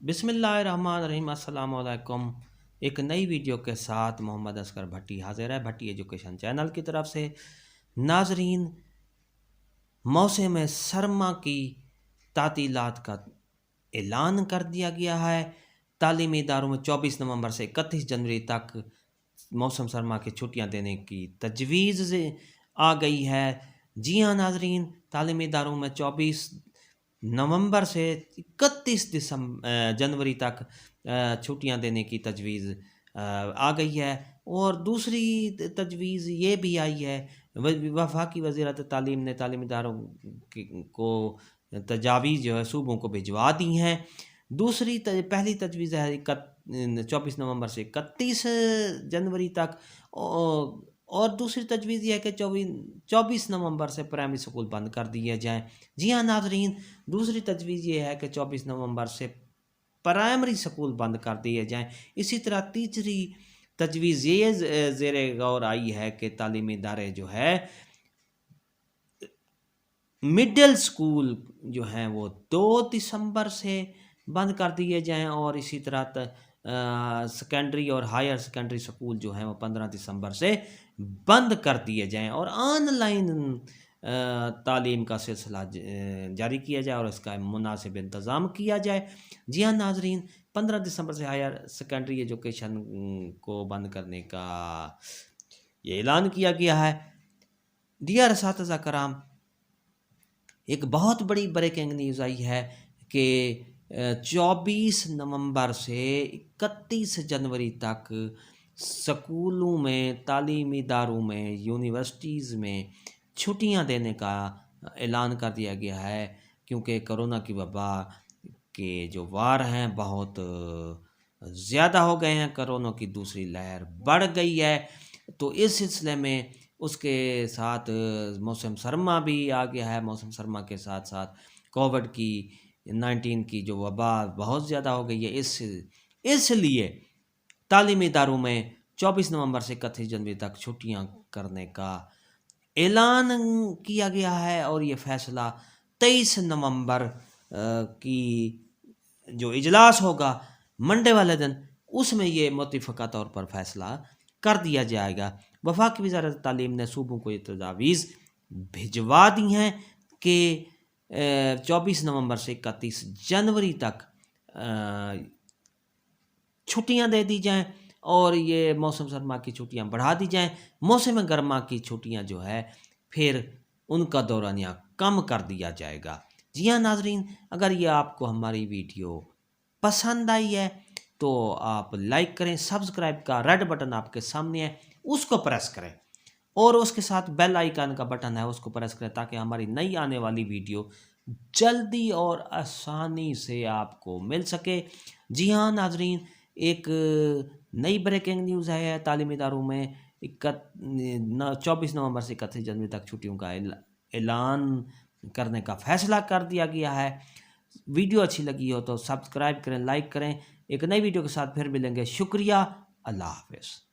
बिस्मिल्लाहिर्रहमानिर्रहीम अस्सलाम वालेकुम। एक नई वीडियो के साथ मोहम्मद असगर भट्टी हाजिर है भट्टी एजुकेशन चैनल की तरफ से। नाजरीन, मौसम सरमा की तातीलात का ऐलान कर दिया गया है। तालीमी इदारों में 24 नवंबर से 31 जनवरी तक मौसम सरमा की छुट्टियां देने की तजवीज़ आ गई है। जी हाँ नाजरीन, तालीमी इदारों में 24 नवंबर से 31 जनवरी तक छुट्टियां देने की तजवीज़ आ गई है। और दूसरी तजवीज़ ये भी आई है, वफाकी वज़ीरत तालीम ने तालीमी इदारों को तजावीज़ जो है सूबों को भिजवा दी हैं। पहली तजवीज़ है 24 नवंबर से 31 जनवरी तक, और दूसरी तजवीज़ ये है कि 24 नवंबर से प्राइमरी स्कूल बंद कर दिए जाएँ। जी हाँ नाजरीन, दूसरी तजवीज़ ये है कि 24 नवंबर से प्राइमरी स्कूल बंद कर दिए जाएँ। इसी तरह तीसरी तजवीज़ ये ज़ेरे गौर आई है कि तालीमी इदारे जो है मिडिल स्कूल जो हैं वो 2 दिसंबर से बंद कर दिए जाएं, और इसी तरह सेकेंडरी और हायर सेकेंडरी स्कूल जो हैं वो 15 दिसंबर से बंद कर दिए जाएं, और ऑनलाइन तालीम का सिलसिला जारी किया जाए और इसका मुनासिब इंतज़ाम किया जाए। जी हाँ नाजरीन, 15 दिसंबर से हायर सेकेंडरी एजुकेशन को बंद करने का ये ऐलान किया गया है। डियर असातिज़ा कराम, एक बहुत बड़ी ब्रेकिंग न्यूज़ आई है कि 24 नवंबर से 31 जनवरी तक स्कूलों में, तालीमी इदारों में, यूनिवर्सिटीज़ में छुट्टियां देने का ऐलान कर दिया गया है, क्योंकि कोरोना की वबा के जो वार हैं बहुत ज़्यादा हो गए हैं। कोरोना की दूसरी लहर बढ़ गई है, तो इस सिलसिले में उसके साथ मौसम सरमा भी आ गया है। मौसम सरमा के साथ साथ कोविड-19 की जो वबा बहुत ज़्यादा हो गई है, इसलिए तालीमी इदारों में 24 नवंबर से 31 जनवरी तक छुट्टियां करने का ऐलान किया गया है। और ये फैसला 23 नवंबर की जो इजलास होगा मंडे वाले दिन, उसमें ये मुत्तफ़क़ा तौर पर फैसला कर दिया जाएगा। वफाकी वज़ारत तालीम ने सूबों को ये तजावीज़ भिजवा दी हैं कि 24 नवंबर से 31 जनवरी तक छुट्टियां दे दी जाएं, और ये मौसम सरमा की छुट्टियां बढ़ा दी जाएं। मौसम गर्मा की छुट्टियां जो है फिर उनका दौरानिया कम कर दिया जाएगा। जी हाँ नाजरीन, अगर ये आपको हमारी वीडियो पसंद आई है तो आप लाइक करें, सब्सक्राइब का रेड बटन आपके सामने है उसको प्रेस करें, और उसके साथ बेल आइकन का बटन है उसको प्रेस करें, ताकि हमारी नई आने वाली वीडियो जल्दी और आसानी से आपको मिल सके। जी हाँ नाजरीन, एक नई ब्रेकिंग न्यूज़ है, तालीमी इदारों में 24 नवंबर से 31 जनवरी तक छुट्टियों का ऐलान करने का फैसला कर दिया गया है। वीडियो अच्छी लगी हो तो सब्सक्राइब करें, लाइक करें। एक नई वीडियो के साथ फिर मिलेंगे। शुक्रिया, अल्लाह हाफ़िज़।